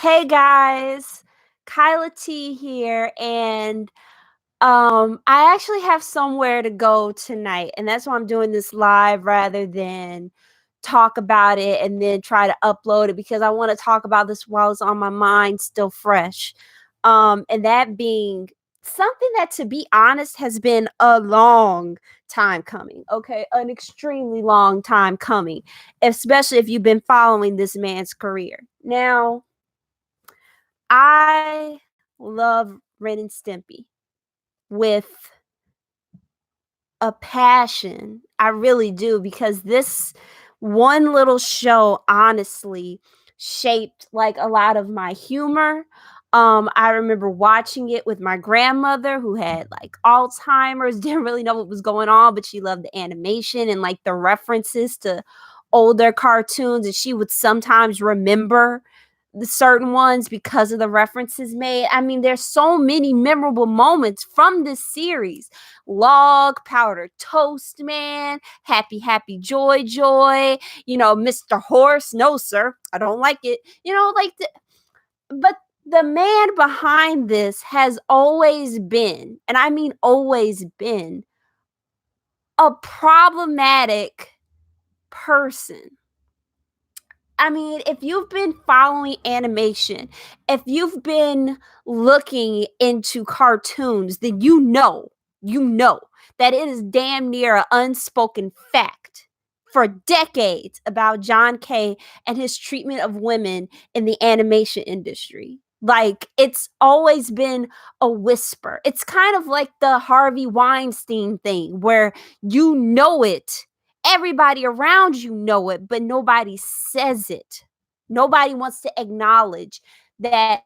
Hey guys, KylaTea here, and I actually have somewhere to go tonight, and that's why I'm doing this live rather than talk about it and then try to upload it because I want to talk about this while it's on my mind, still fresh. And that being something that, to be honest, has been a long time coming. Okay, an extremely long time coming, especially if you've been following this man's career. Now, I love Ren and Stimpy with a passion. I really do, because this one little show honestly shaped like a lot of my humor. I remember watching it with my grandmother who had like Alzheimer's, didn't really know what was going on, but she loved the animation and like the references to older cartoons, and she would sometimes remember the certain ones because of the references made. I mean, there's so many memorable moments from this series. Log, Powder Toast Man, Happy Happy Joy Joy, Mr. Horse, no sir, I don't like it. But the man behind this has always been, and I mean always been, a problematic person. I mean, if you've been following animation, if you've been looking into cartoons, then you know that it is damn near an unspoken fact for decades about JohnK and his treatment of women in the animation industry. Like, it's always been a whisper. It's kind of like the Harvey Weinstein thing where you know it, everybody around you know it, but nobody says it. Nobody wants to acknowledge that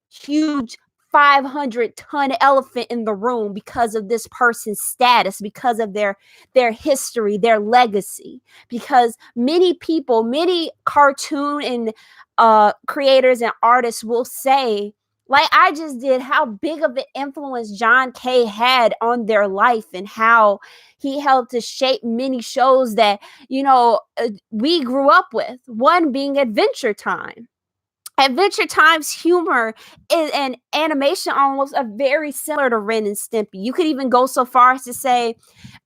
huge 500-ton elephant in the room because of this person's status, because of their history, their legacy. Because many people, many cartoon and creators and artists will say, like I just did, how big of an influence JohnK had on their life and how he helped to shape many shows that we grew up with, one being Adventure Time. Adventure Time's humor and animation almost are very similar to Ren and Stimpy. You could even go so far as to say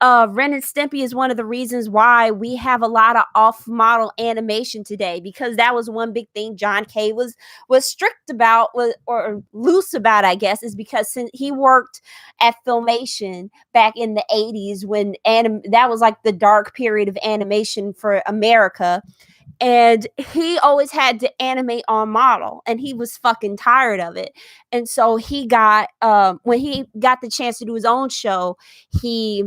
Ren and Stimpy is one of the reasons why we have a lot of off-model animation today, because that was one big thing JohnK was strict about, or loose about, I guess, is because since he worked at Filmation back in the 80s when that was like the dark period of animation for America. And he always had to animate on model, and he was fucking tired of it. And so he got when he got the chance to do his own show, he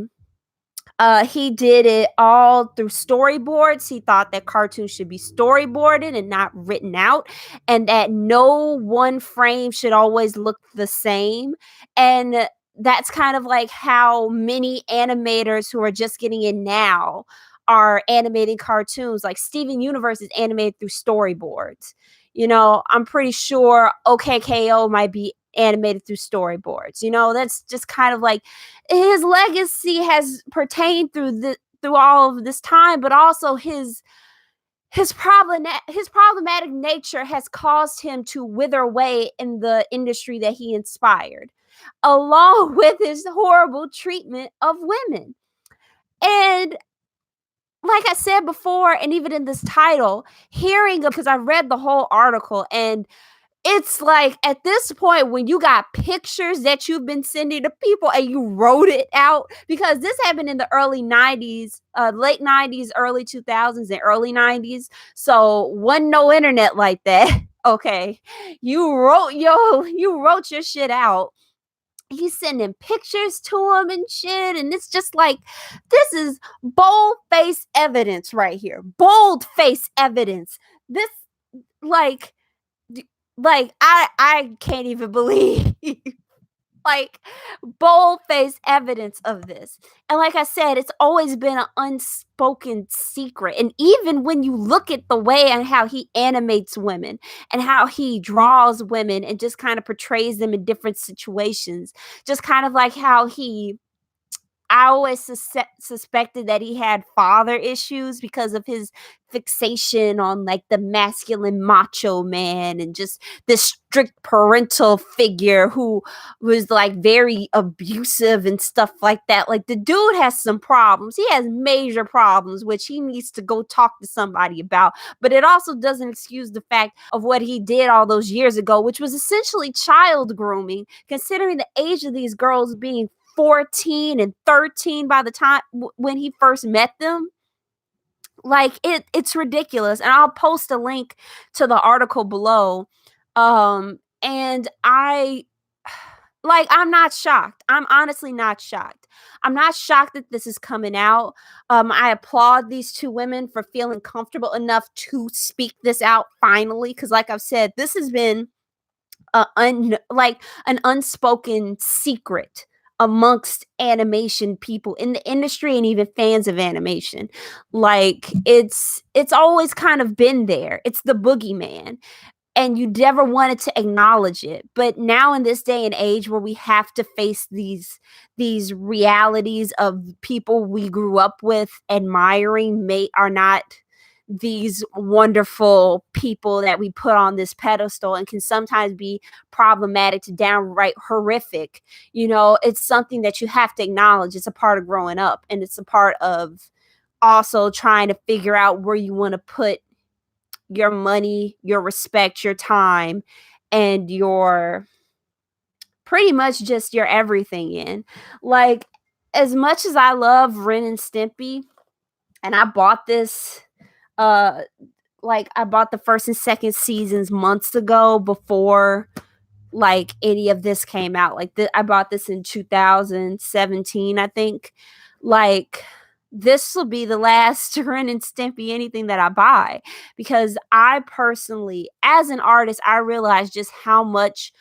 did it all through storyboards. He thought that cartoons should be storyboarded and not written out, and that no one frame should always look the same. And that's kind of like how many animators who are just getting in now are animating cartoons. Like Steven Universe is animated through storyboards. I'm pretty sure OKKO might be animated through storyboards. That's just kind of like his legacy has pertained through all of this time, but also his problematic nature has caused him to wither away in the industry that he inspired, along with his horrible treatment of women. And like I said before, and even in this title, because I read the whole article, and it's like at this point when you got pictures that you've been sending to people and you wrote it out, because this happened in the early 90s, late 90s, early 2000s, and early 90s. So wasn't no internet like that. Okay. You wrote your shit out. He's sending pictures to him and shit, and it's just like, this is bold face evidence right here. Bold face evidence. This, like, I can't even believe like bold face evidence of this. And like I said, it's always been an unspoken secret. And even when you look at the way and how he animates women and how he draws women and just kind of portrays them in different situations, just kind of like how he I always suspected that he had father issues because of his fixation on like the masculine macho man and just this strict parental figure who was like very abusive and stuff like that. Like the dude has some problems. He has major problems, which he needs to go talk to somebody about. But it also doesn't excuse the fact of what he did all those years ago, which was essentially child grooming, considering the age of these girls being 14 and 13 by the time when he first met them. Like it's ridiculous, and I'll post a link to the article below. And I'm not shocked. I'm honestly not shocked. I'm not shocked that this is coming out. I applaud these two women for feeling comfortable enough to speak this out finally, because like I've said, this has been like an unspoken secret amongst animation people in the industry and even fans of animation. Like it's always kind of been there. It's the boogeyman, and you never wanted to acknowledge it. But now in this day and age where we have to face these realities of people we grew up with admiring are not these wonderful people that we put on this pedestal, and can sometimes be problematic to downright horrific. It's something that you have to acknowledge. It's a part of growing up, and it's a part of also trying to figure out where you want to put your money, your respect, your time, and your pretty much just your everything in. Like, as much as I love Ren and Stimpy, and I bought this, I bought the first and second seasons months ago before like any of this came out. I bought this in 2017, I think. Like, this will be the last Ren and Stimpy anything that I buy, because I personally, as an artist, I realize just how much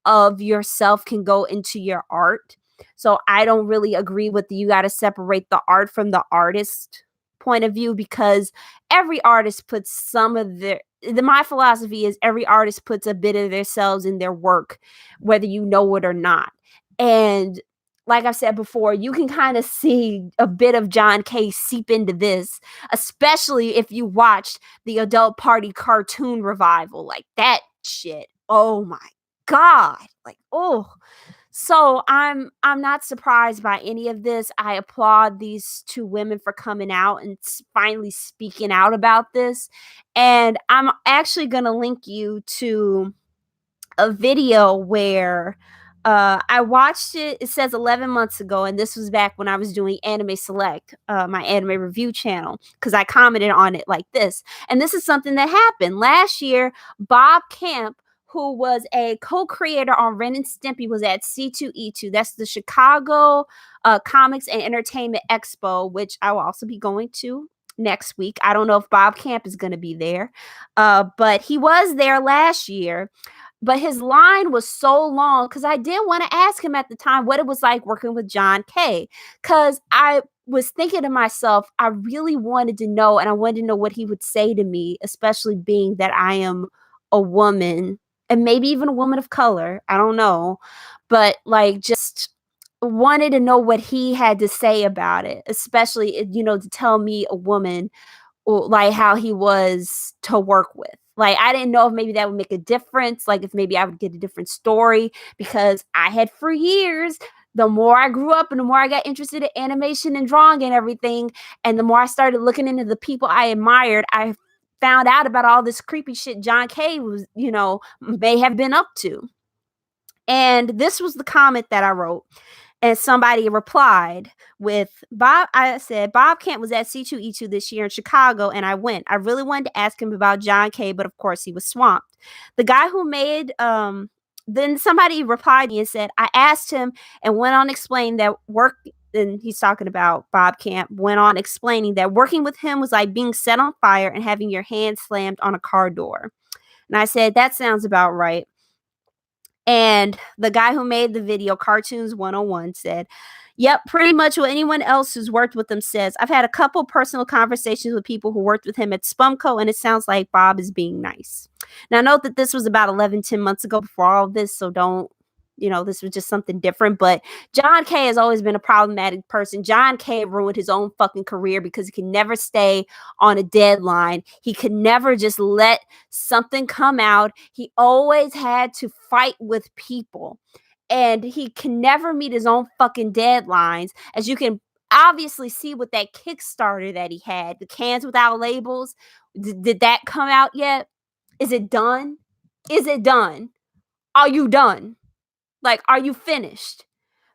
of yourself can go into your art. So I don't really agree with you got to separate the art from the artist point of view, because every artist puts some of my philosophy is every artist puts a bit of themselves in their work, whether you know it or not. And like I've said before, you can kind of see a bit of JohnK seep into this, especially if you watched the Adult Party cartoon revival. Like that shit. Oh my God. Like, oh. So I'm not surprised by any of this. I applaud these two women for coming out and finally speaking out about this. And I'm actually going to link you to a video where I watched it. It says 11 months ago, and this was back when I was doing Anime Select, my anime review channel, because I commented on it like this. And this is something that happened last year. Bob Camp, who was a co-creator on Ren and Stimpy, was at C2E2. That's the Chicago Comics and Entertainment Expo, which I will also be going to next week. I don't know if Bob Camp is going to be there, but he was there last year. But his line was so long, because I did want to ask him at the time what it was like working with JohnK, because I was thinking to myself, I really wanted to know, and I wanted to know what he would say to me, especially being that I am a woman, and maybe even a woman of color. I don't know. But like, just wanted to know what he had to say about it, especially, to tell me, a woman, like how he was to work with. Like, I didn't know if maybe that would make a difference, like if maybe I would get a different story, because I had for years, the more I grew up and the more I got interested in animation and drawing and everything, and the more I started looking into the people I admired, I found out about all this creepy shit JohnK was, may have been up to. And this was the comment that I wrote. And somebody replied with, I said, Bob Camp was at C2E2 this year in Chicago, and I went. I really wanted to ask him about JohnK, but of course he was swamped. The guy who made, then somebody replied to me and said, I asked him and went on explaining that and he's talking about Bob Camp, went on explaining that working with him was like being set on fire and having your hand slammed on a car door. And I said, that sounds about right. And the guy who made the video, Cartoons 101, said, yep, pretty much what anyone else who's worked with him says. I've had a couple personal conversations with people who worked with him at Spumco, and it sounds like Bob is being nice. Now, note that this was about 10 months ago before all of this, so don't this was just something different. But John K has always been a problematic person. John K ruined his own fucking career because he can never stay on a deadline. He could never just let something come out. He always had to fight with people. And he can never meet his own fucking deadlines. As you can obviously see with that Kickstarter that he had, the Cans Without Labels. Did that come out yet? Is it done? Is it done? Are you done? Like, are you finished?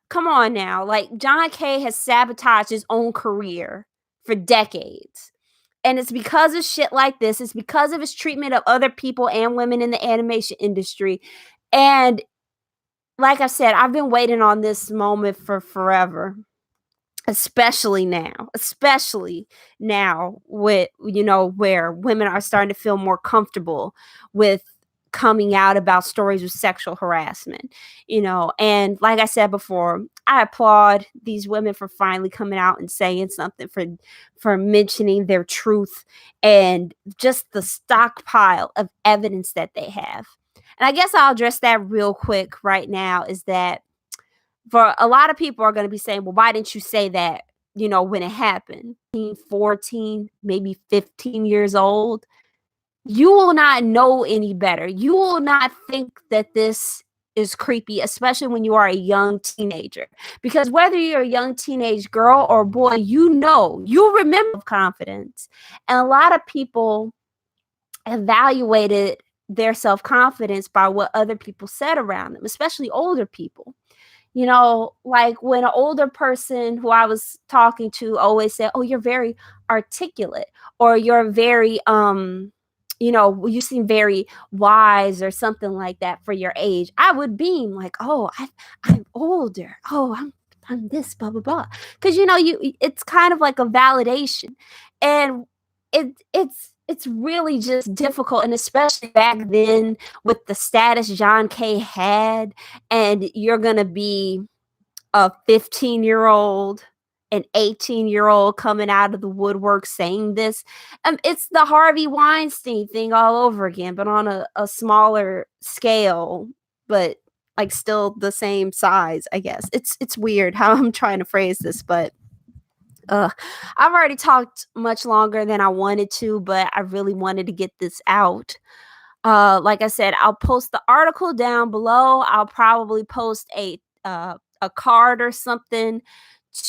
Come on now. Like, John K has sabotaged his own career for decades. And it's because of shit like this. It's because of his treatment of other people and women in the animation industry. And like I said, I've been waiting on this moment for forever. Especially now with where women are starting to feel more comfortable with coming out about stories of sexual harassment, and like I said before, I applaud these women for finally coming out and saying something, for mentioning their truth and just the stockpile of evidence that they have. And I guess I'll address that real quick right now, is that for a lot of people are going to be saying, well, why didn't you say that, when it happened? 14, maybe 15 years old. You will not know any better. You will not think that this is creepy, especially when you are a young teenager. Because whether you're a young teenage girl or boy, you remember confidence. And a lot of people evaluated their self-confidence by what other people said around them, especially older people. Like when an older person who I was talking to always said, oh, you're very articulate, or you're very, you seem very wise or something like that for your age. I would beam like, oh, I'm older. Oh, I'm this, blah, blah, blah. Because, it's kind of like a validation. And it's really just difficult. And especially back then with the status John K had, and you're going to be a 15-year-old, an 18-year-old coming out of the woodwork saying this. It's the Harvey Weinstein thing all over again, but on a smaller scale, but like still the same size, I guess. It's weird how I'm trying to phrase this, but I've already talked much longer than I wanted to, but I really wanted to get this out. Like I said, I'll post the article down below. I'll probably post a card or something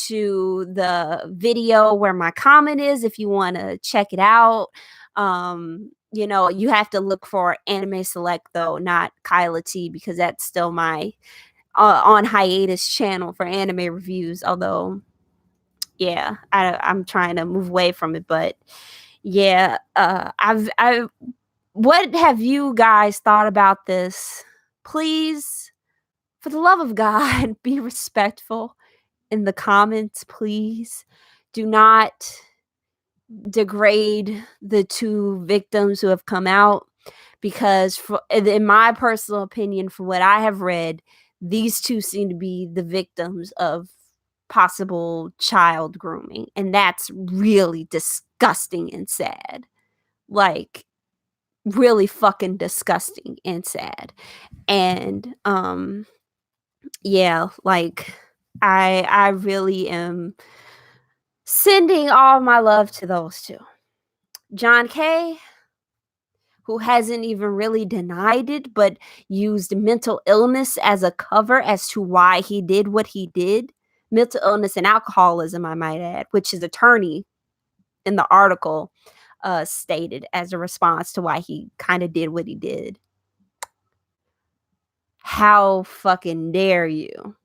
to the video where my comment is if you want to check it out. You have to look for Anime Select though, not KylaTea, because that's still my on hiatus channel for anime reviews. Although, yeah, I'm trying to move away from it, but yeah, I've what have you guys thought about this? Please, for the love of God, be respectful in the comments, please. Do not degrade the two victims who have come out, because in my personal opinion, from what I have read, these two seem to be the victims of possible child grooming, and that's really disgusting and sad. Like, really fucking disgusting and sad. And yeah, like I really am sending all my love to those two. John K, who hasn't even really denied it, but used mental illness as a cover as to why he did what he did. Mental illness and alcoholism, I might add, which his attorney in the article stated as a response to why he kind of did what he did. How fucking dare you?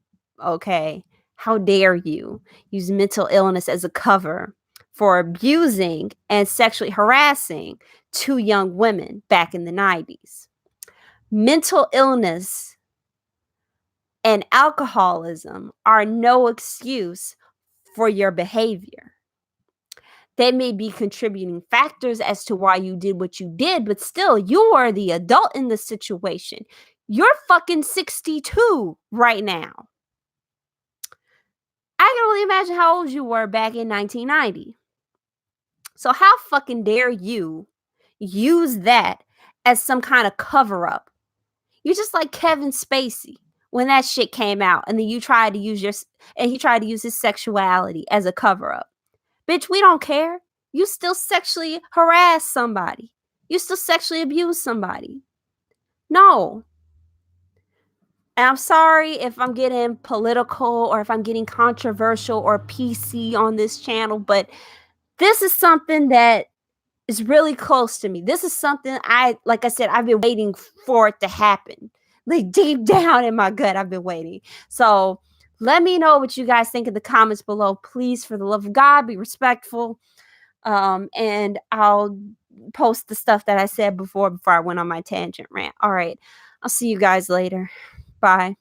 Okay. How dare you use mental illness as a cover for abusing and sexually harassing two young women back in the 90s? Mental illness and alcoholism are no excuse for your behavior. They may be contributing factors as to why you did what you did, but still, you are the adult in the situation. You're fucking 62 right now. I can only imagine how old you were back in 1990. So how fucking dare you use that as some kind of cover up? You're just like Kevin Spacey. when that shit came out, and then you tried to use and he tried to use his sexuality as a cover up. Bitch, we don't care. You still sexually harass somebody. You still sexually abuse somebody. No. And I'm sorry if I'm getting political or if I'm getting controversial or PC on this channel, but this is something that is really close to me. This is something like I said, I've been waiting for it to happen. Like deep down in my gut, I've been waiting. So let me know what you guys think in the comments below. Please, for the love of God, be respectful. And I'll post the stuff that I said before I went on my tangent rant. All right. I'll see you guys later. Bye.